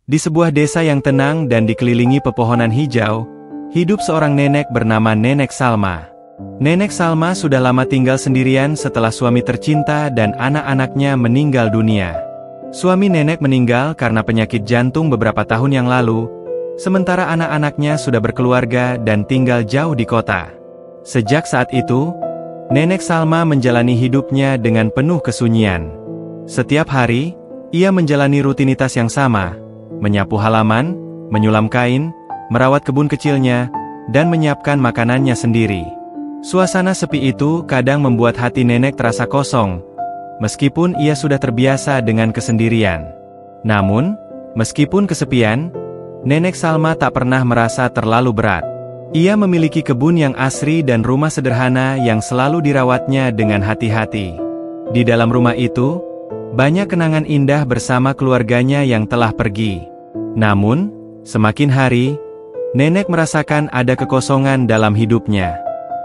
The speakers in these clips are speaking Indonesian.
Di sebuah desa yang tenang dan dikelilingi pepohonan hijau, hidup seorang nenek bernama Nenek Salma. Nenek Salma sudah lama tinggal sendirian setelah suami tercinta dan anak-anaknya meninggal dunia. Suami nenek meninggal karena penyakit jantung beberapa tahun yang lalu, sementara anak-anaknya sudah berkeluarga dan tinggal jauh di kota. Sejak saat itu, Nenek Salma menjalani hidupnya dengan penuh kesunyian. Setiap hari, ia menjalani rutinitas yang sama, menyapu halaman, menyulam kain, merawat kebun kecilnya, dan menyiapkan makanannya sendiri. Suasana sepi itu kadang membuat hati nenek terasa kosong, meskipun ia sudah terbiasa dengan kesendirian. Namun, meskipun kesepian, Nenek Salma tak pernah merasa terlalu berat. Ia memiliki kebun yang asri dan rumah sederhana yang selalu dirawatnya dengan hati-hati. Di dalam rumah itu, banyak kenangan indah bersama keluarganya yang telah pergi. Namun, semakin hari, nenek merasakan ada kekosongan dalam hidupnya.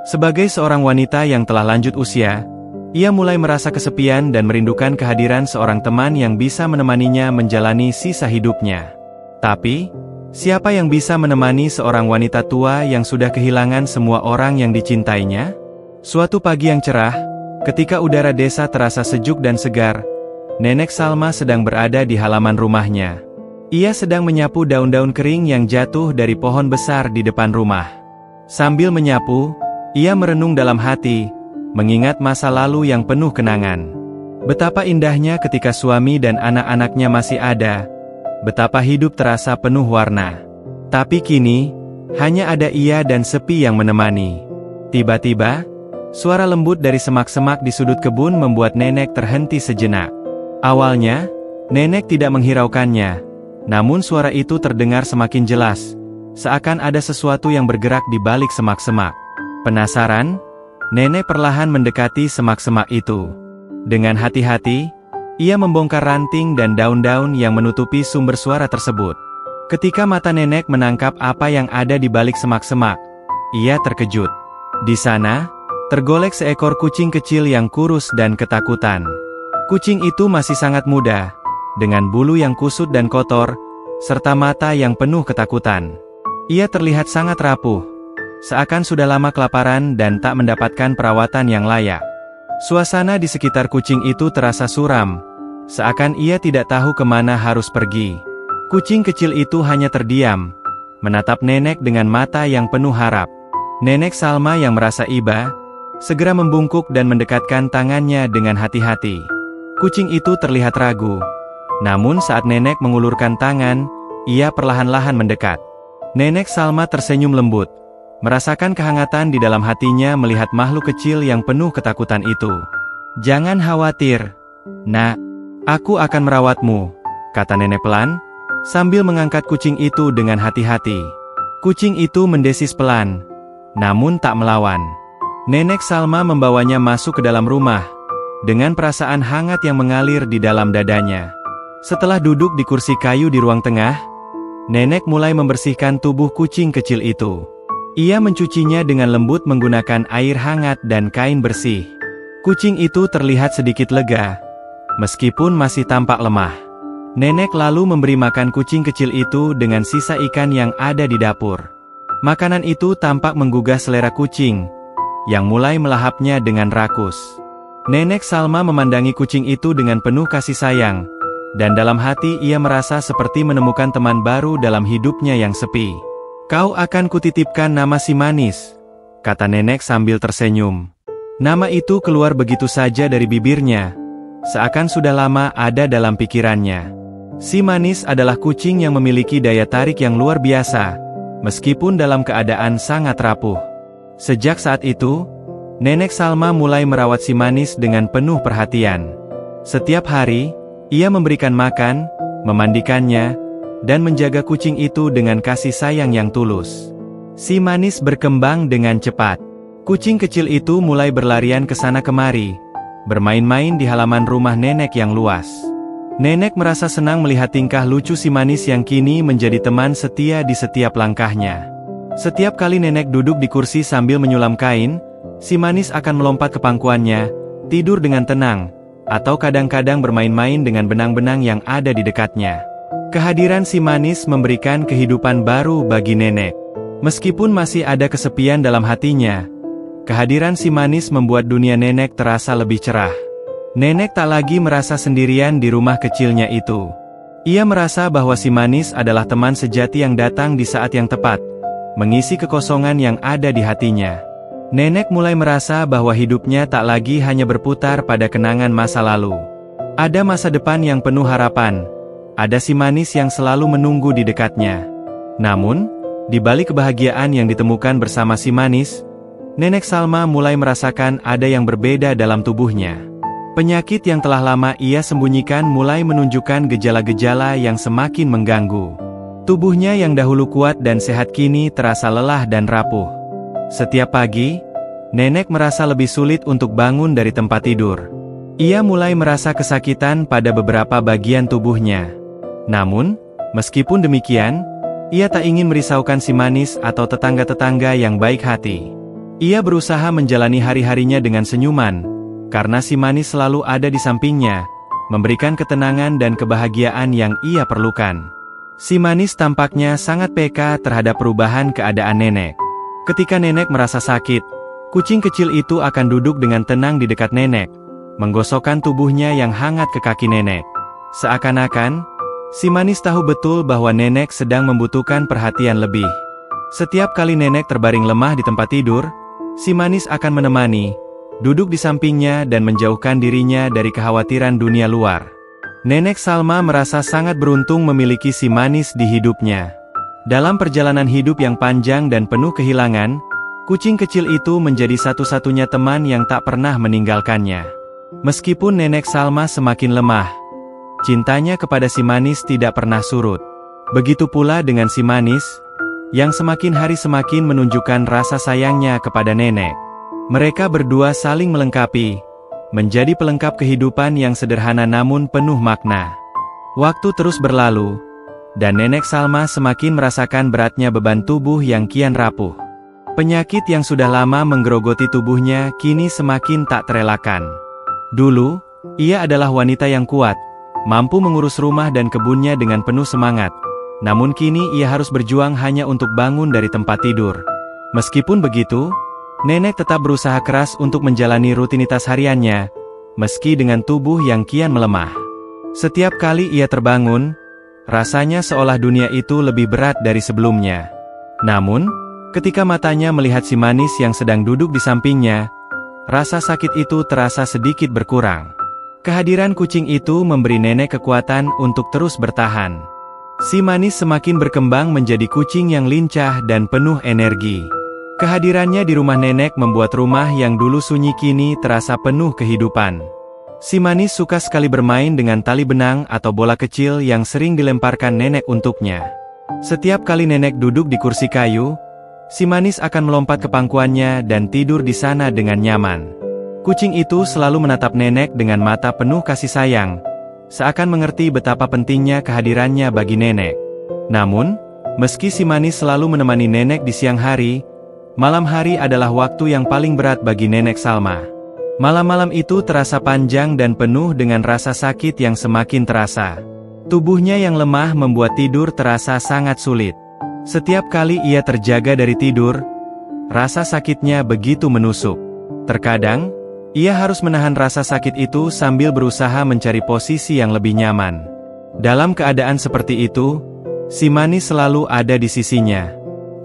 Sebagai seorang wanita yang telah lanjut usia, ia mulai merasa kesepian dan merindukan kehadiran seorang teman yang bisa menemaninya menjalani sisa hidupnya. Tapi, siapa yang bisa menemani seorang wanita tua yang sudah kehilangan semua orang yang dicintainya? Suatu pagi yang cerah, ketika udara desa terasa sejuk dan segar, Nenek Salma sedang berada di halaman rumahnya. Ia sedang menyapu daun-daun kering yang jatuh dari pohon besar di depan rumah. Sambil menyapu, ia merenung dalam hati, mengingat masa lalu yang penuh kenangan. Betapa indahnya ketika suami dan anak-anaknya masih ada, betapa hidup terasa penuh warna. Tapi kini, hanya ada ia dan sepi yang menemani. Tiba-tiba, suara lembut dari semak-semak di sudut kebun membuat nenek terhenti sejenak. Awalnya, nenek tidak menghiraukannya, namun suara itu terdengar semakin jelas, seakan ada sesuatu yang bergerak di balik semak-semak. Penasaran, nenek perlahan mendekati semak-semak itu. Dengan hati-hati, ia membongkar ranting dan daun-daun yang menutupi sumber suara tersebut. Ketika mata nenek menangkap apa yang ada di balik semak-semak, ia terkejut. Di sana, tergolek seekor kucing kecil yang kurus dan ketakutan. Kucing itu masih sangat muda, dengan bulu yang kusut dan kotor, serta mata yang penuh ketakutan. Ia terlihat sangat rapuh, seakan sudah lama kelaparan dan tak mendapatkan perawatan yang layak. Suasana di sekitar kucing itu terasa suram, seakan ia tidak tahu kemana harus pergi. Kucing kecil itu hanya terdiam, menatap nenek dengan mata yang penuh harap. Nenek Salma yang merasa iba, segera membungkuk dan mendekatkan tangannya dengan hati-hati. Kucing itu terlihat ragu, namun saat nenek mengulurkan tangan, ia perlahan-lahan mendekat. Nenek Salma tersenyum lembut, merasakan kehangatan di dalam hatinya melihat makhluk kecil yang penuh ketakutan itu. "Jangan khawatir, Nak. Aku akan merawatmu," kata nenek pelan, sambil mengangkat kucing itu dengan hati-hati. Kucing itu mendesis pelan, namun tak melawan. Nenek Salma membawanya masuk ke dalam rumah, dengan perasaan hangat yang mengalir di dalam dadanya. Setelah duduk di kursi kayu di ruang tengah, nenek mulai membersihkan tubuh kucing kecil itu. Ia mencucinya dengan lembut menggunakan air hangat dan kain bersih. Kucing itu terlihat sedikit lega, meskipun masih tampak lemah. Nenek lalu memberi makan kucing kecil itu dengan sisa ikan yang ada di dapur. Makanan itu tampak menggugah selera kucing, yang mulai melahapnya dengan rakus. Nenek Salma memandangi kucing itu dengan penuh kasih sayang, dan dalam hati ia merasa seperti menemukan teman baru dalam hidupnya yang sepi. "Kau akan kutitipkan nama Si Manis," kata nenek sambil tersenyum. Nama itu keluar begitu saja dari bibirnya, seakan sudah lama ada dalam pikirannya. Si Manis adalah kucing yang memiliki daya tarik yang luar biasa, meskipun dalam keadaan sangat rapuh. Sejak saat itu, Nenek Salma mulai merawat Si Manis dengan penuh perhatian. Setiap hari, ia memberikan makan, memandikannya, dan menjaga kucing itu dengan kasih sayang yang tulus. Si Manis berkembang dengan cepat. Kucing kecil itu mulai berlarian ke sana kemari, bermain-main di halaman rumah nenek yang luas. Nenek merasa senang melihat tingkah lucu Si Manis yang kini menjadi teman setia di setiap langkahnya. Setiap kali nenek duduk di kursi sambil menyulam kain, Si Manis akan melompat ke pangkuannya, tidur dengan tenang, atau kadang-kadang bermain-main dengan benang-benang yang ada di dekatnya. Kehadiran si manis memberikan kehidupan baru bagi nenek. Meskipun masih ada kesepian dalam hatinya, kehadiran si manis membuat dunia nenek terasa lebih cerah. Nenek tak lagi merasa sendirian di rumah kecilnya itu. Ia merasa bahwa si manis adalah teman sejati yang datang di saat yang tepat, mengisi kekosongan yang ada di hatinya. Nenek mulai merasa bahwa hidupnya tak lagi hanya berputar pada kenangan masa lalu. Ada masa depan yang penuh harapan. Ada si manis yang selalu menunggu di dekatnya. Namun, di balik kebahagiaan yang ditemukan bersama si manis, Nenek Salma mulai merasakan ada yang berbeda dalam tubuhnya. Penyakit yang telah lama ia sembunyikan mulai menunjukkan gejala-gejala yang semakin mengganggu. Tubuhnya yang dahulu kuat dan sehat kini terasa lelah dan rapuh. Setiap pagi, Nenek merasa lebih sulit untuk bangun dari tempat tidur. Ia mulai merasa kesakitan pada beberapa bagian tubuhnya. Namun, meskipun demikian, ia tak ingin merisaukan si manis atau tetangga-tetangga yang baik hati. Ia berusaha menjalani hari-harinya dengan senyuman, karena si manis selalu ada di sampingnya, memberikan ketenangan dan kebahagiaan yang ia perlukan. Si manis tampaknya sangat peka terhadap perubahan keadaan nenek. Ketika nenek merasa sakit, kucing kecil itu akan duduk dengan tenang di dekat nenek, menggosokkan tubuhnya yang hangat ke kaki nenek. Seakan-akan, si manis tahu betul bahwa nenek sedang membutuhkan perhatian lebih. Setiap kali nenek terbaring lemah di tempat tidur, si manis akan menemani, duduk di sampingnya dan menjauhkan dirinya dari kekhawatiran dunia luar. Nenek Salma merasa sangat beruntung memiliki si manis di hidupnya. Dalam perjalanan hidup yang panjang dan penuh kehilangan, kucing kecil itu menjadi satu-satunya teman yang tak pernah meninggalkannya. Meskipun Nenek Salma semakin lemah, cintanya kepada si manis tidak pernah surut. Begitu pula dengan si manis, yang semakin hari semakin menunjukkan rasa sayangnya kepada nenek. Mereka berdua saling melengkapi, menjadi pelengkap kehidupan yang sederhana namun penuh makna. Waktu terus berlalu, dan Nenek Salma semakin merasakan beratnya beban tubuh yang kian rapuh. Penyakit yang sudah lama menggerogoti tubuhnya kini semakin tak terelakkan. Dulu, ia adalah wanita yang kuat, mampu mengurus rumah dan kebunnya dengan penuh semangat. Namun kini ia harus berjuang hanya untuk bangun dari tempat tidur. Meskipun begitu, nenek tetap berusaha keras untuk menjalani rutinitas hariannya, meski dengan tubuh yang kian melemah. Setiap kali ia terbangun, rasanya seolah dunia itu lebih berat dari sebelumnya. Namun, ketika matanya melihat si manis yang sedang duduk di sampingnya, rasa sakit itu terasa sedikit berkurang. Kehadiran kucing itu memberi nenek kekuatan untuk terus bertahan. Si manis semakin berkembang menjadi kucing yang lincah dan penuh energi. Kehadirannya di rumah nenek membuat rumah yang dulu sunyi kini terasa penuh kehidupan. Si manis suka sekali bermain dengan tali benang atau bola kecil yang sering dilemparkan nenek untuknya. Setiap kali nenek duduk di kursi kayu, si manis akan melompat ke pangkuannya dan tidur di sana dengan nyaman. Kucing itu selalu menatap nenek dengan mata penuh kasih sayang, seakan mengerti betapa pentingnya kehadirannya bagi nenek. Namun, meski si manis selalu menemani nenek di siang hari, malam hari adalah waktu yang paling berat bagi Nenek Salma. Malam-malam itu terasa panjang dan penuh dengan rasa sakit yang semakin terasa. Tubuhnya yang lemah membuat tidur terasa sangat sulit. Setiap kali ia terjaga dari tidur, rasa sakitnya begitu menusuk. Terkadang, ia harus menahan rasa sakit itu sambil berusaha mencari posisi yang lebih nyaman. Dalam keadaan seperti itu, si manis selalu ada di sisinya.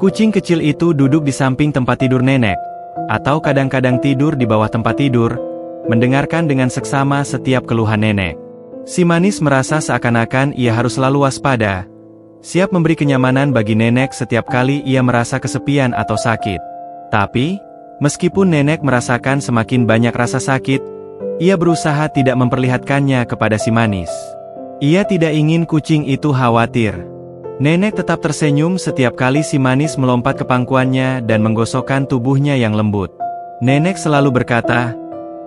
Kucing kecil itu duduk di samping tempat tidur nenek, atau kadang-kadang tidur di bawah tempat tidur, mendengarkan dengan seksama setiap keluhan nenek. Si manis merasa seakan-akan ia harus selalu waspada, siap memberi kenyamanan bagi nenek setiap kali ia merasa kesepian atau sakit. Tapi, meskipun nenek merasakan semakin banyak rasa sakit, ia berusaha tidak memperlihatkannya kepada si manis. Ia tidak ingin kucing itu khawatir. Nenek tetap tersenyum setiap kali si manis melompat ke pangkuannya dan menggosokkan tubuhnya yang lembut. Nenek selalu berkata,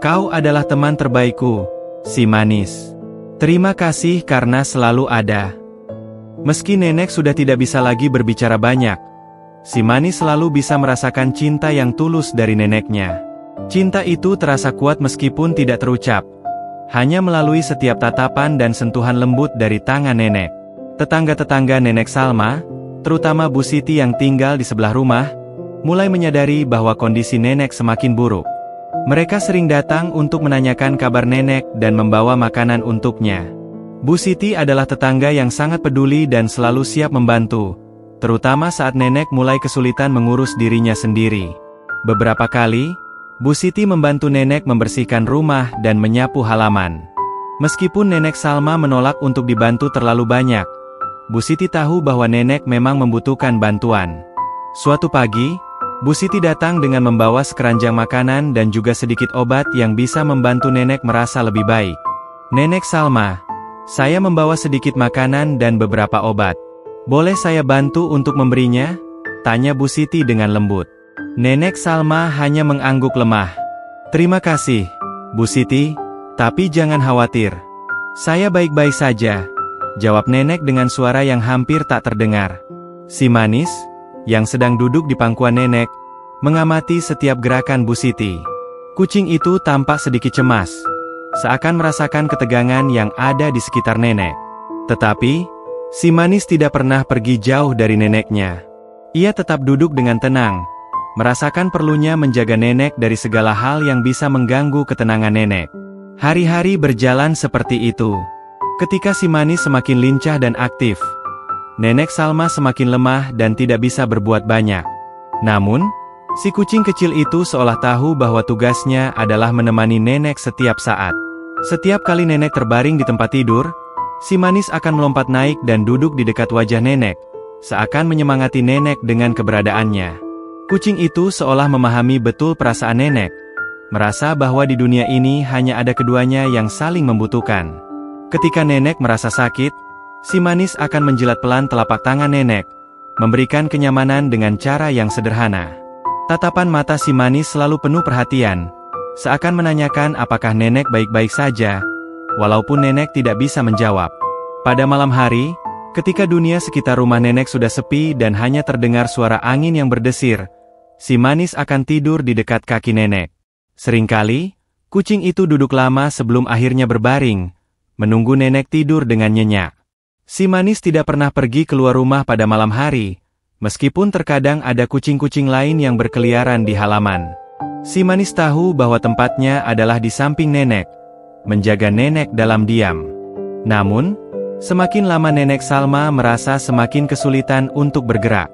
"Kau adalah teman terbaikku, si manis. Terima kasih karena selalu ada." Meski nenek sudah tidak bisa lagi berbicara banyak, si manis selalu bisa merasakan cinta yang tulus dari neneknya. Cinta itu terasa kuat meskipun tidak terucap, hanya melalui setiap tatapan dan sentuhan lembut dari tangan nenek. Tetangga-tetangga Nenek Salma, terutama Bu Siti yang tinggal di sebelah rumah, mulai menyadari bahwa kondisi Nenek semakin buruk. Mereka sering datang untuk menanyakan kabar Nenek dan membawa makanan untuknya. Bu Siti adalah tetangga yang sangat peduli dan selalu siap membantu, terutama saat Nenek mulai kesulitan mengurus dirinya sendiri. Beberapa kali, Bu Siti membantu Nenek membersihkan rumah dan menyapu halaman. Meskipun Nenek Salma menolak untuk dibantu terlalu banyak, Bu Siti tahu bahwa Nenek memang membutuhkan bantuan. Suatu pagi, Bu Siti datang dengan membawa sekeranjang makanan dan juga sedikit obat yang bisa membantu Nenek merasa lebih baik. "Nenek Salma, saya membawa sedikit makanan dan beberapa obat. Boleh saya bantu untuk memberinya?" tanya Bu Siti dengan lembut. Nenek Salma hanya mengangguk lemah. "Terima kasih, Bu Siti, tapi jangan khawatir. Saya baik-baik saja," jawab Nenek dengan suara yang hampir tak terdengar. Si manis, yang sedang duduk di pangkuan Nenek, mengamati setiap gerakan Bu Siti. Kucing itu tampak sedikit cemas, seakan merasakan ketegangan yang ada di sekitar Nenek. Tetapi, si manis tidak pernah pergi jauh dari neneknya. Ia tetap duduk dengan tenang, merasakan perlunya menjaga Nenek dari segala hal yang bisa mengganggu ketenangan Nenek. Hari-hari berjalan seperti itu. Ketika si manis semakin lincah dan aktif, Nenek Salma semakin lemah dan tidak bisa berbuat banyak. Namun, si kucing kecil itu seolah tahu bahwa tugasnya adalah menemani Nenek setiap saat. Setiap kali Nenek terbaring di tempat tidur, si manis akan melompat naik dan duduk di dekat wajah Nenek, seakan menyemangati Nenek dengan keberadaannya. Kucing itu seolah memahami betul perasaan Nenek, merasa bahwa di dunia ini hanya ada keduanya yang saling membutuhkan. Ketika Nenek merasa sakit, si manis akan menjilat pelan telapak tangan Nenek, memberikan kenyamanan dengan cara yang sederhana. Tatapan mata si manis selalu penuh perhatian, seakan menanyakan apakah Nenek baik-baik saja, walaupun Nenek tidak bisa menjawab. Pada malam hari, ketika dunia sekitar rumah Nenek sudah sepi dan hanya terdengar suara angin yang berdesir, si manis akan tidur di dekat kaki Nenek. Seringkali, kucing itu duduk lama sebelum akhirnya berbaring, menunggu Nenek tidur dengan nyenyak. Si manis tidak pernah pergi keluar rumah pada malam hari, meskipun terkadang ada kucing-kucing lain yang berkeliaran di halaman. Si manis tahu bahwa tempatnya adalah di samping Nenek, menjaga Nenek dalam diam. Namun, semakin lama Nenek Salma merasa semakin kesulitan untuk bergerak.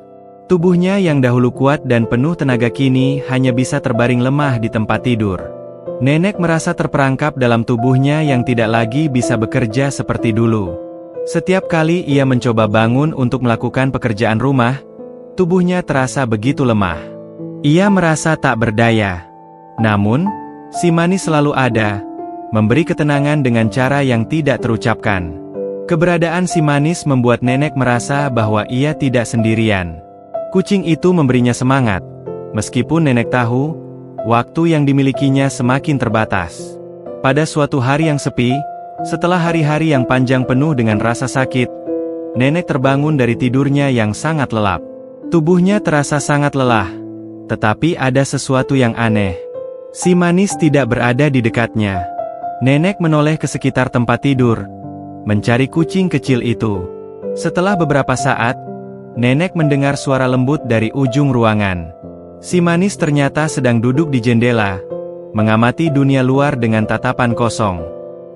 Tubuhnya yang dahulu kuat dan penuh tenaga kini hanya bisa terbaring lemah di tempat tidur. Nenek merasa terperangkap dalam tubuhnya yang tidak lagi bisa bekerja seperti dulu. Setiap kali ia mencoba bangun untuk melakukan pekerjaan rumah, tubuhnya terasa begitu lemah. Ia merasa tak berdaya. Namun, si manis selalu ada, memberi ketenangan dengan cara yang tidak terucapkan. Keberadaan si manis membuat Nenek merasa bahwa ia tidak sendirian. Kucing itu memberinya semangat, meskipun Nenek tahu, waktu yang dimilikinya semakin terbatas. Pada suatu hari yang sepi, setelah hari-hari yang panjang penuh dengan rasa sakit, Nenek terbangun dari tidurnya yang sangat lelap. Tubuhnya terasa sangat lelah, tetapi ada sesuatu yang aneh. Si manis tidak berada di dekatnya. Nenek menoleh ke sekitar tempat tidur, mencari kucing kecil itu. Setelah beberapa saat, Nenek mendengar suara lembut dari ujung ruangan. Si manis ternyata sedang duduk di jendela, mengamati dunia luar dengan tatapan kosong.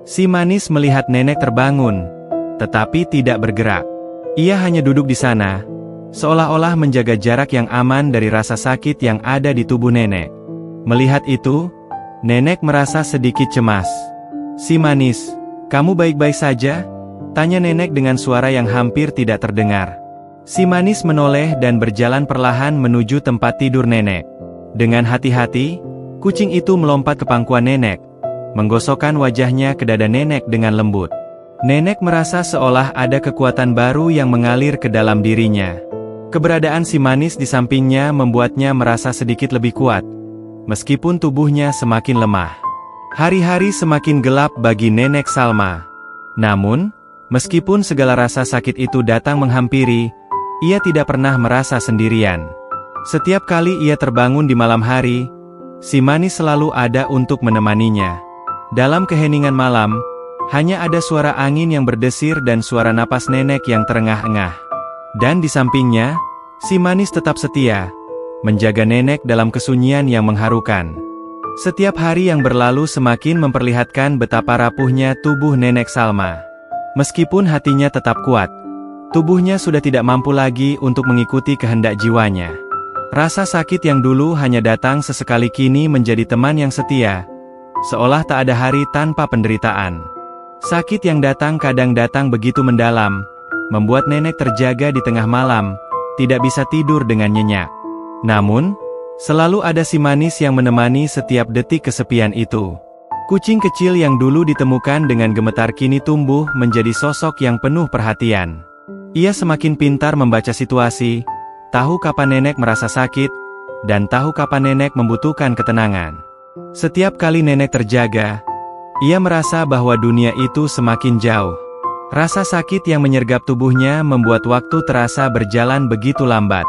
Si manis melihat Nenek terbangun, tetapi tidak bergerak. Ia hanya duduk di sana, seolah-olah menjaga jarak yang aman dari rasa sakit yang ada di tubuh Nenek. Melihat itu, Nenek merasa sedikit cemas. "Si manis, kamu baik-baik saja?" tanya Nenek dengan suara yang hampir tidak terdengar. Si manis menoleh dan berjalan perlahan menuju tempat tidur Nenek. Dengan hati-hati, kucing itu melompat ke pangkuan Nenek, menggosokkan wajahnya ke dada Nenek dengan lembut. Nenek merasa seolah ada kekuatan baru yang mengalir ke dalam dirinya. Keberadaan si manis di sampingnya membuatnya merasa sedikit lebih kuat, meskipun tubuhnya semakin lemah. Hari-hari semakin gelap bagi Nenek Salma. Namun, meskipun segala rasa sakit itu datang menghampiri, ia tidak pernah merasa sendirian. Setiap kali ia terbangun di malam hari, si manis selalu ada untuk menemaninya. Dalam keheningan malam, Hanya ada suara angin yang berdesir dan suara napas nenek yang terengah-engah. Dan di sampingnya, si manis tetap setia, menjaga nenek dalam kesunyian yang mengharukan. Setiap hari yang berlalu semakin memperlihatkan betapa rapuhnya tubuh Nenek Salma. Meskipun hatinya tetap kuat, tubuhnya sudah tidak mampu lagi untuk mengikuti kehendak jiwanya. Rasa sakit yang dulu hanya datang sesekali kini menjadi teman yang setia, seolah tak ada hari tanpa penderitaan. Sakit yang datang kadang datang begitu mendalam, membuat nenek terjaga di tengah malam, tidak bisa tidur dengan nyenyak. Namun, selalu ada si manis yang menemani setiap detik kesepian itu. Kucing kecil yang dulu ditemukan dengan gemetar kini tumbuh menjadi sosok yang penuh perhatian. Ia semakin pintar membaca situasi, tahu kapan nenek merasa sakit, dan tahu kapan nenek membutuhkan ketenangan. Setiap kali nenek terjaga, ia merasa bahwa dunia itu semakin jauh. Rasa sakit yang menyergap tubuhnya membuat waktu terasa berjalan begitu lambat.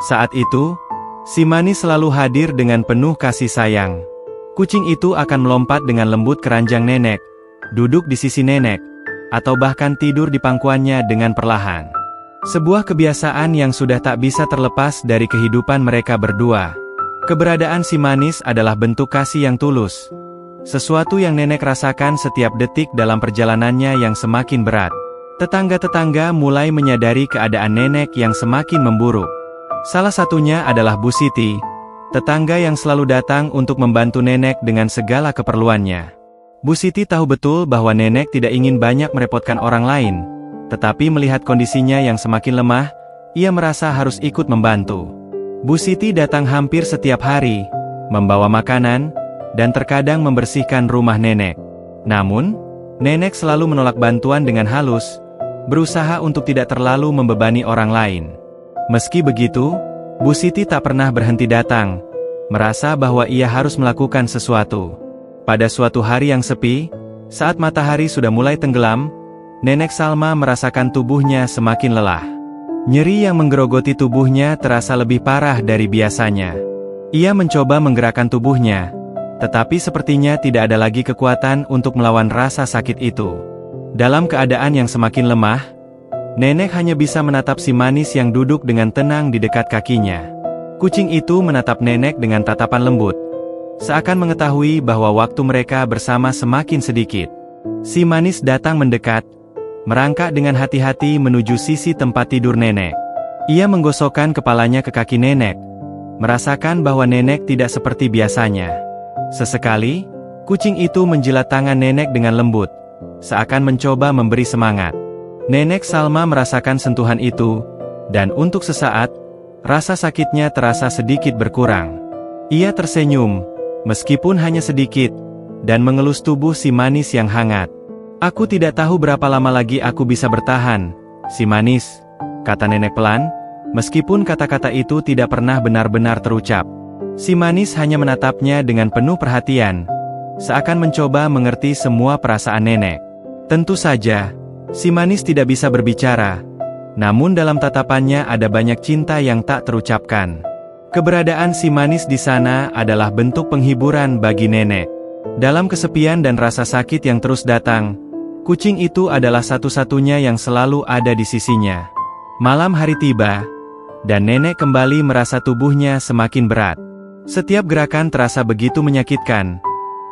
Saat itu, si manis selalu hadir dengan penuh kasih sayang. Kucing itu akan melompat dengan lembut ke ranjang nenek, duduk di sisi nenek, atau bahkan tidur di pangkuannya dengan perlahan. Sebuah kebiasaan yang sudah tak bisa terlepas dari kehidupan mereka berdua. Keberadaan si manis adalah bentuk kasih yang tulus. Sesuatu yang nenek rasakan setiap detik dalam perjalanannya yang semakin berat. Tetangga-tetangga mulai menyadari keadaan nenek yang semakin memburuk. Salah satunya adalah Bu Siti, tetangga yang selalu datang untuk membantu nenek dengan segala keperluannya. Bu Siti tahu betul bahwa nenek tidak ingin banyak merepotkan orang lain, tetapi melihat kondisinya yang semakin lemah, ia merasa harus ikut membantu. Bu Siti datang hampir setiap hari, membawa makanan, dan terkadang membersihkan rumah nenek. Namun, nenek selalu menolak bantuan dengan halus, berusaha untuk tidak terlalu membebani orang lain. Meski begitu, Bu Siti tak pernah berhenti datang, merasa bahwa ia harus melakukan sesuatu. Pada suatu hari yang sepi, saat matahari sudah mulai tenggelam, Nenek Salma merasakan tubuhnya semakin lelah. Nyeri yang menggerogoti tubuhnya terasa lebih parah dari biasanya. Ia mencoba menggerakkan tubuhnya, tetapi sepertinya tidak ada lagi kekuatan untuk melawan rasa sakit itu. Dalam keadaan yang semakin lemah, nenek hanya bisa menatap si manis yang duduk dengan tenang di dekat kakinya. Kucing itu menatap nenek dengan tatapan lembut, seakan mengetahui bahwa waktu mereka bersama semakin sedikit. Si manis datang mendekat, merangkak dengan hati-hati menuju sisi tempat tidur nenek. Ia menggosokkan kepalanya ke kaki nenek, merasakan bahwa nenek tidak seperti biasanya. Sesekali, kucing itu menjilat tangan nenek dengan lembut, seakan mencoba memberi semangat. Nenek Salma merasakan sentuhan itu, dan untuk sesaat, rasa sakitnya terasa sedikit berkurang. Ia tersenyum, meskipun hanya sedikit, dan mengelus tubuh si manis yang hangat. "Aku tidak tahu berapa lama lagi aku bisa bertahan, si manis," kata nenek pelan, meskipun kata-kata itu tidak pernah benar-benar terucap. Si manis hanya menatapnya dengan penuh perhatian, seakan mencoba mengerti semua perasaan nenek. Tentu saja, si manis tidak bisa berbicara, namun dalam tatapannya ada banyak cinta yang tak terucapkan. Keberadaan si manis di sana adalah bentuk penghiburan bagi nenek. Dalam kesepian dan rasa sakit yang terus datang, kucing itu adalah satu-satunya yang selalu ada di sisinya. Malam hari tiba, dan nenek kembali merasa tubuhnya semakin berat. Setiap gerakan terasa begitu menyakitkan,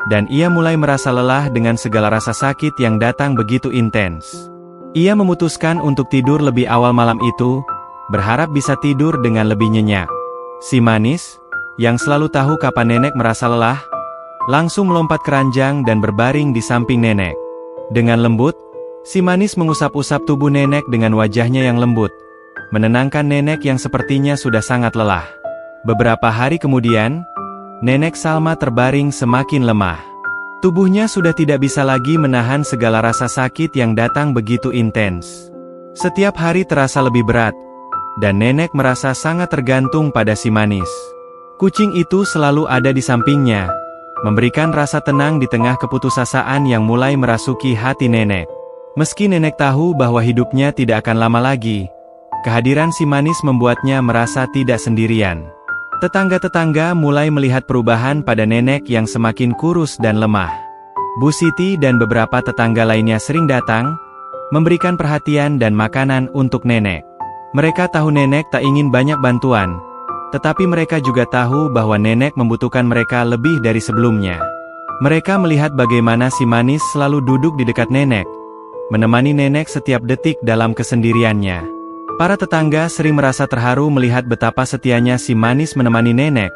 dan ia mulai merasa lelah dengan segala rasa sakit yang datang begitu intens. Ia memutuskan untuk tidur lebih awal malam itu, berharap bisa tidur dengan lebih nyenyak. Si manis, yang selalu tahu kapan nenek merasa lelah, langsung melompat ke ranjang dan berbaring di samping nenek. Dengan lembut, si manis mengusap-usap tubuh nenek dengan wajahnya yang lembut, menenangkan nenek yang sepertinya sudah sangat lelah. Beberapa hari kemudian, Nenek Salma terbaring semakin lemah. Tubuhnya sudah tidak bisa lagi menahan segala rasa sakit yang datang begitu intens. Setiap hari terasa lebih berat, dan nenek merasa sangat tergantung pada si manis. Kucing itu selalu ada di sampingnya, memberikan rasa tenang di tengah keputusasaan yang mulai merasuki hati nenek. Meski nenek tahu bahwa hidupnya tidak akan lama lagi, kehadiran si manis membuatnya merasa tidak sendirian. Tetangga-tetangga mulai melihat perubahan pada nenek yang semakin kurus dan lemah. Bu Siti dan beberapa tetangga lainnya sering datang, memberikan perhatian dan makanan untuk nenek. Mereka tahu nenek tak ingin banyak bantuan, tetapi mereka juga tahu bahwa nenek membutuhkan mereka lebih dari sebelumnya. Mereka melihat bagaimana si manis selalu duduk di dekat nenek, menemani nenek setiap detik dalam kesendiriannya. Para tetangga sering merasa terharu melihat betapa setianya si manis menemani nenek,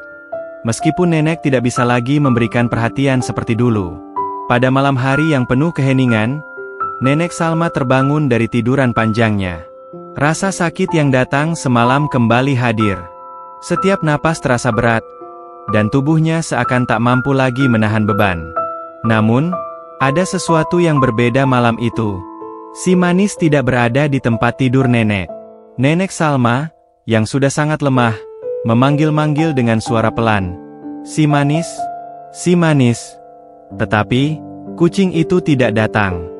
meskipun nenek tidak bisa lagi memberikan perhatian seperti dulu. Pada malam hari yang penuh keheningan, Nenek Salma terbangun dari tiduran panjangnya. Rasa sakit yang datang semalam kembali hadir. Setiap napas terasa berat, dan tubuhnya seakan tak mampu lagi menahan beban. Namun, ada sesuatu yang berbeda malam itu. Si manis tidak berada di tempat tidur nenek. Nenek Salma, yang sudah sangat lemah, memanggil-manggil dengan suara pelan. Si manis, si manis. Tetapi, kucing itu tidak datang.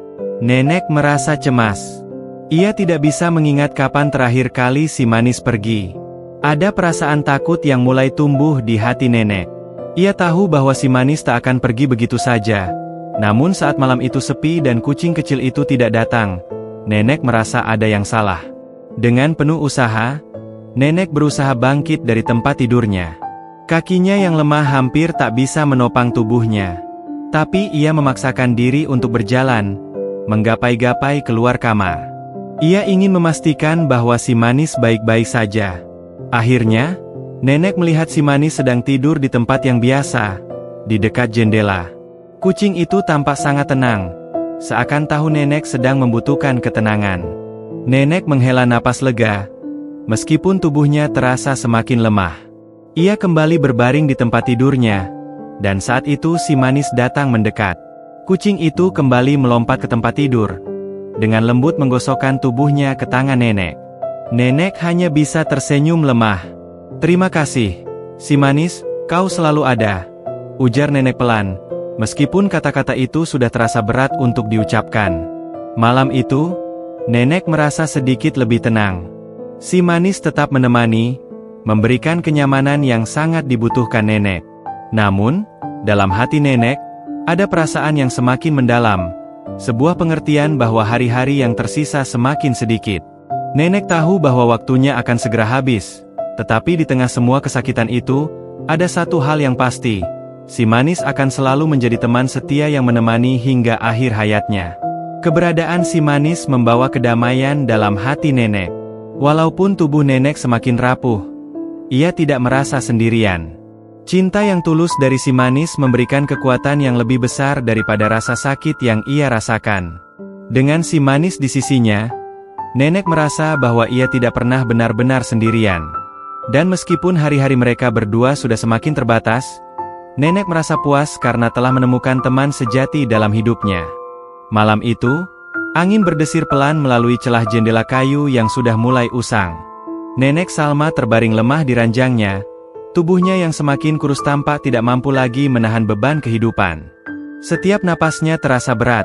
Nenek merasa cemas. Ia tidak bisa mengingat kapan terakhir kali si manis pergi. Ada perasaan takut yang mulai tumbuh di hati nenek. Ia tahu bahwa si manis tak akan pergi begitu saja. Namun saat malam itu sepi dan kucing kecil itu tidak datang, nenek merasa ada yang salah. Dengan penuh usaha, nenek berusaha bangkit dari tempat tidurnya. Kakinya yang lemah hampir tak bisa menopang tubuhnya. Tapi ia memaksakan diri untuk berjalan, menggapai-gapai keluar kamar. Ia ingin memastikan bahwa si manis baik-baik saja. Akhirnya, nenek melihat si manis sedang tidur di tempat yang biasa, di dekat jendela. Kucing itu tampak sangat tenang, seakan tahu nenek sedang membutuhkan ketenangan. Nenek menghela napas lega, meskipun tubuhnya terasa semakin lemah. Ia kembali berbaring di tempat tidurnya, dan saat itu si manis datang mendekat. Kucing itu kembali melompat ke tempat tidur, dengan lembut menggosokkan tubuhnya ke tangan nenek. Nenek hanya bisa tersenyum lemah. "Terima kasih, si manis, kau selalu ada," ujar nenek pelan, meskipun kata-kata itu sudah terasa berat untuk diucapkan. Malam itu, nenek merasa sedikit lebih tenang. Si manis tetap menemani, memberikan kenyamanan yang sangat dibutuhkan nenek. Namun, dalam hati nenek, ada perasaan yang semakin mendalam, sebuah pengertian bahwa hari-hari yang tersisa semakin sedikit. Nenek tahu bahwa waktunya akan segera habis, tetapi di tengah semua kesakitan itu, ada satu hal yang pasti, si manis akan selalu menjadi teman setia yang menemani hingga akhir hayatnya. Keberadaan si manis membawa kedamaian dalam hati nenek. Walaupun tubuh nenek semakin rapuh, ia tidak merasa sendirian. Cinta yang tulus dari si manis memberikan kekuatan yang lebih besar daripada rasa sakit yang ia rasakan. Dengan si manis di sisinya, nenek merasa bahwa ia tidak pernah benar-benar sendirian. Dan meskipun hari-hari mereka berdua sudah semakin terbatas, nenek merasa puas karena telah menemukan teman sejati dalam hidupnya. Malam itu, angin berdesir pelan melalui celah jendela kayu yang sudah mulai usang. Nenek Salma terbaring lemah di ranjangnya, tubuhnya yang semakin kurus tampak tidak mampu lagi menahan beban kehidupan. Setiap napasnya terasa berat,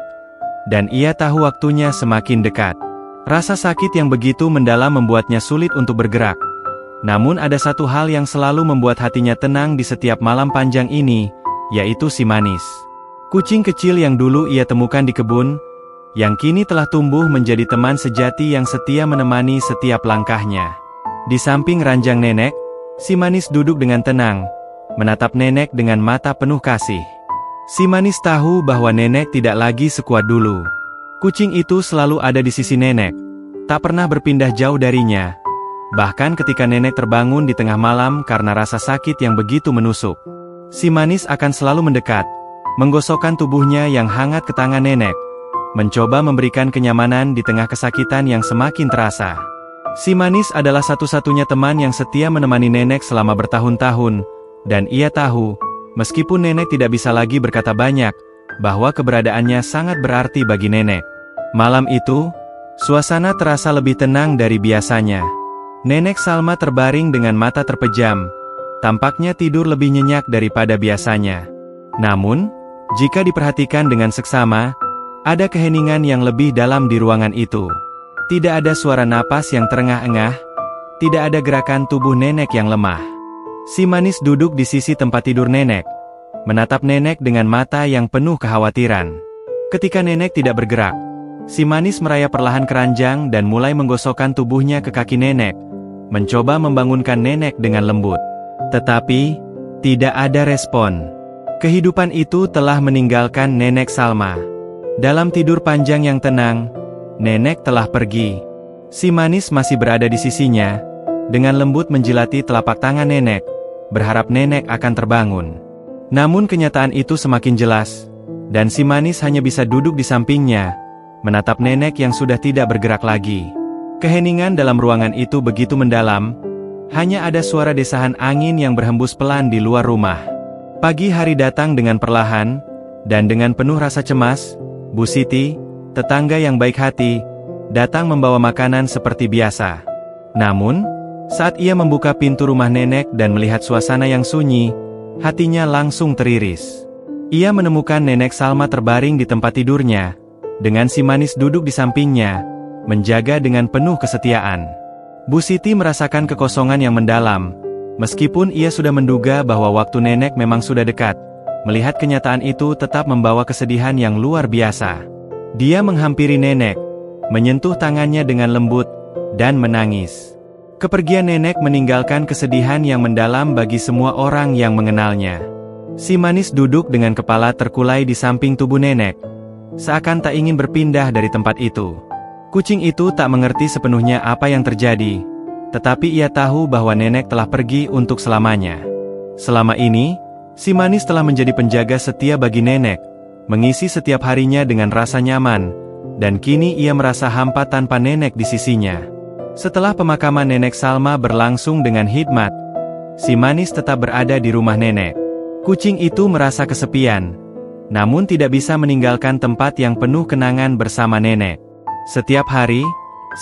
dan ia tahu waktunya semakin dekat. Rasa sakit yang begitu mendalam membuatnya sulit untuk bergerak. Namun ada satu hal yang selalu membuat hatinya tenang di setiap malam panjang ini, yaitu si manis. Kucing kecil yang dulu ia temukan di kebun, yang kini telah tumbuh menjadi teman sejati yang setia menemani setiap langkahnya. Di samping ranjang nenek, si manis duduk dengan tenang, menatap nenek dengan mata penuh kasih. Si manis tahu bahwa nenek tidak lagi sekuat dulu. Kucing itu selalu ada di sisi nenek, tak pernah berpindah jauh darinya. Bahkan ketika nenek terbangun di tengah malam karena rasa sakit yang begitu menusuk, si manis akan selalu mendekat, menggosokkan tubuhnya yang hangat ke tangan nenek, mencoba memberikan kenyamanan di tengah kesakitan yang semakin terasa. Si manis adalah satu-satunya teman yang setia menemani nenek selama bertahun-tahun, dan ia tahu, meskipun nenek tidak bisa lagi berkata banyak, bahwa keberadaannya sangat berarti bagi nenek. Malam itu, suasana terasa lebih tenang dari biasanya. Nenek Salma terbaring dengan mata terpejam, tampaknya tidur lebih nyenyak daripada biasanya. Namun, jika diperhatikan dengan seksama, ada keheningan yang lebih dalam di ruangan itu. Tidak ada suara napas yang terengah-engah, tidak ada gerakan tubuh nenek yang lemah. Si manis duduk di sisi tempat tidur nenek, menatap nenek dengan mata yang penuh kekhawatiran. Ketika nenek tidak bergerak, si manis merayap perlahan keranjang dan mulai menggosokkan tubuhnya ke kaki nenek, mencoba membangunkan nenek dengan lembut. Tetapi, tidak ada respon. Kehidupan itu telah meninggalkan Nenek Salma. Dalam tidur panjang yang tenang, nenek telah pergi. Si manis masih berada di sisinya, dengan lembut menjilati telapak tangan nenek, berharap nenek akan terbangun. Namun kenyataan itu semakin jelas, dan si manis hanya bisa duduk di sampingnya, menatap nenek yang sudah tidak bergerak lagi. Keheningan dalam ruangan itu begitu mendalam, hanya ada suara desahan angin yang berhembus pelan di luar rumah. Pagi hari datang dengan perlahan, dan dengan penuh rasa cemas, Bu Siti, tetangga yang baik hati, datang membawa makanan seperti biasa. Namun, saat ia membuka pintu rumah nenek dan melihat suasana yang sunyi, hatinya langsung teriris. Ia menemukan Nenek Salma terbaring di tempat tidurnya, dengan si manis duduk di sampingnya, menjaga dengan penuh kesetiaan. Bu Siti merasakan kekosongan yang mendalam, meskipun ia sudah menduga bahwa waktu nenek memang sudah dekat. Melihat kenyataan itu tetap membawa kesedihan yang luar biasa. Dia menghampiri nenek, menyentuh tangannya dengan lembut, dan menangis. Kepergian nenek meninggalkan kesedihan yang mendalam bagi semua orang yang mengenalnya. Si manis duduk dengan kepala terkulai di samping tubuh nenek, seakan tak ingin berpindah dari tempat itu. Kucing itu tak mengerti sepenuhnya apa yang terjadi, tetapi ia tahu bahwa nenek telah pergi untuk selamanya. Selama ini, si manis telah menjadi penjaga setia bagi nenek, mengisi setiap harinya dengan rasa nyaman, dan kini ia merasa hampa tanpa nenek di sisinya. Setelah pemakaman Nenek Salma berlangsung dengan hikmat, si manis tetap berada di rumah nenek. Kucing itu merasa kesepian, namun tidak bisa meninggalkan tempat yang penuh kenangan bersama nenek. Setiap hari,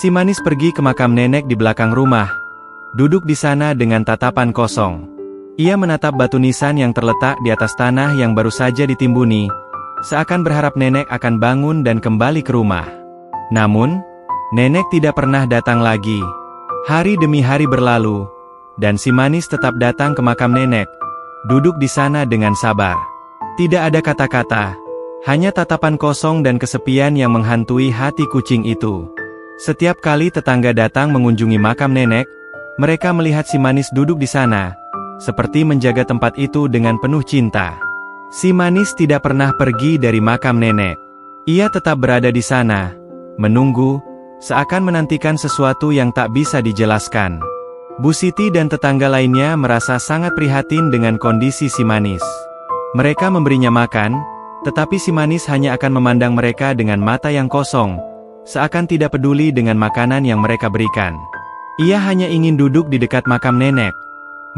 si manis pergi ke makam nenek di belakang rumah, duduk di sana dengan tatapan kosong. Ia menatap batu nisan yang terletak di atas tanah yang baru saja ditimbuni, seakan berharap nenek akan bangun dan kembali ke rumah. Namun, nenek tidak pernah datang lagi. Hari demi hari berlalu, dan si manis tetap datang ke makam nenek, duduk di sana dengan sabar. Tidak ada kata-kata, hanya tatapan kosong dan kesepian yang menghantui hati kucing itu. Setiap kali tetangga datang mengunjungi makam nenek, mereka melihat si manis duduk di sana, seperti menjaga tempat itu dengan penuh cinta. Si manis tidak pernah pergi dari makam nenek. Ia tetap berada di sana, menunggu, seakan menantikan sesuatu yang tak bisa dijelaskan. Bu Siti dan tetangga lainnya merasa sangat prihatin dengan kondisi si manis. Mereka memberinya makan, tetapi si manis hanya akan memandang mereka dengan mata yang kosong, seakan tidak peduli dengan makanan yang mereka berikan. Ia hanya ingin duduk di dekat makam nenek,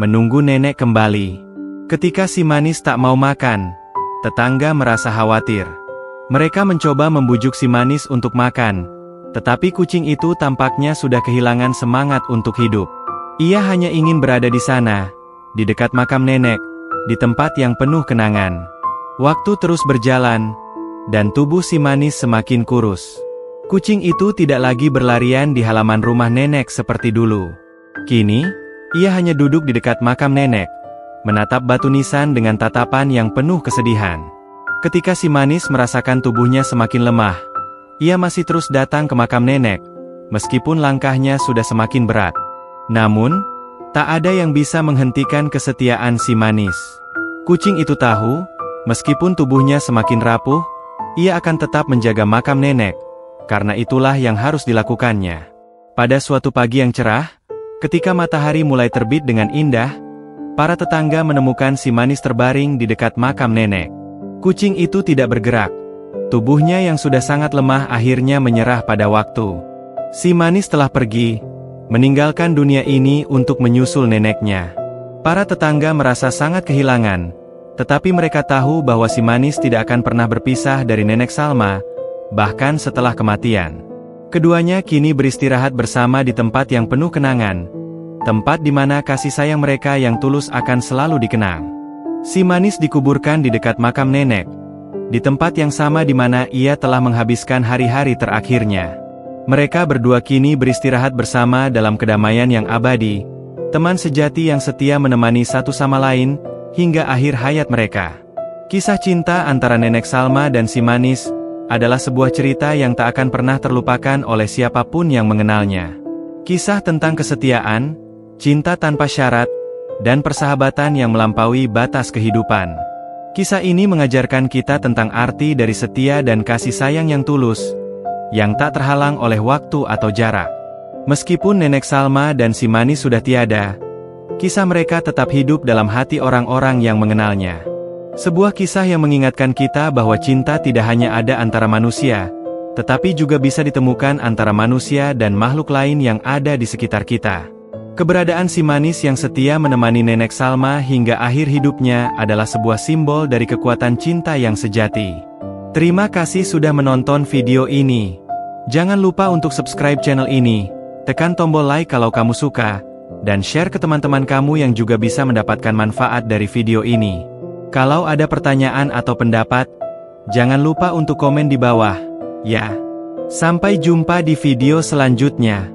menunggu nenek kembali. Ketika si manis tak mau makan, tetangga merasa khawatir. Mereka mencoba membujuk si manis untuk makan, tetapi kucing itu tampaknya sudah kehilangan semangat untuk hidup. Ia hanya ingin berada di sana, di dekat makam nenek, di tempat yang penuh kenangan. Waktu terus berjalan, dan tubuh si manis semakin kurus. Kucing itu tidak lagi berlarian di halaman rumah nenek seperti dulu. Kini, ia hanya duduk di dekat makam nenek, menatap batu nisan dengan tatapan yang penuh kesedihan. Ketika si manis merasakan tubuhnya semakin lemah, ia masih terus datang ke makam nenek, meskipun langkahnya sudah semakin berat. Namun, tak ada yang bisa menghentikan kesetiaan si manis. Kucing itu tahu, meskipun tubuhnya semakin rapuh, ia akan tetap menjaga makam nenek, karena itulah yang harus dilakukannya. Pada suatu pagi yang cerah, ketika matahari mulai terbit dengan indah, para tetangga menemukan si manis terbaring di dekat makam nenek. Kucing itu tidak bergerak. Tubuhnya yang sudah sangat lemah akhirnya menyerah pada waktu. Si manis telah pergi, meninggalkan dunia ini untuk menyusul neneknya. Para tetangga merasa sangat kehilangan, tetapi mereka tahu bahwa si manis tidak akan pernah berpisah dari Nenek Salma, bahkan setelah kematian. Keduanya kini beristirahat bersama di tempat yang penuh kenangan, tempat di mana kasih sayang mereka yang tulus akan selalu dikenang. Si manis dikuburkan di dekat makam nenek, di tempat yang sama di mana ia telah menghabiskan hari-hari terakhirnya. Mereka berdua kini beristirahat bersama dalam kedamaian yang abadi, teman sejati yang setia menemani satu sama lain, hingga akhir hayat mereka. Kisah cinta antara Nenek Salma dan si manis adalah sebuah cerita yang tak akan pernah terlupakan oleh siapapun yang mengenalnya. Kisah tentang kesetiaan, cinta tanpa syarat, dan persahabatan yang melampaui batas kehidupan. Kisah ini mengajarkan kita tentang arti dari setia dan kasih sayang yang tulus, yang tak terhalang oleh waktu atau jarak. Meskipun Nenek Salma dan si manis sudah tiada, kisah mereka tetap hidup dalam hati orang-orang yang mengenalnya. Sebuah kisah yang mengingatkan kita bahwa cinta tidak hanya ada antara manusia, tetapi juga bisa ditemukan antara manusia dan makhluk lain yang ada di sekitar kita. Keberadaan si manis yang setia menemani Nenek Salma hingga akhir hidupnya adalah sebuah simbol dari kekuatan cinta yang sejati. Terima kasih sudah menonton video ini. Jangan lupa untuk subscribe channel ini, tekan tombol like kalau kamu suka, dan share ke teman-teman kamu yang juga bisa mendapatkan manfaat dari video ini. Kalau ada pertanyaan atau pendapat, jangan lupa untuk komen di bawah, ya. Sampai jumpa di video selanjutnya.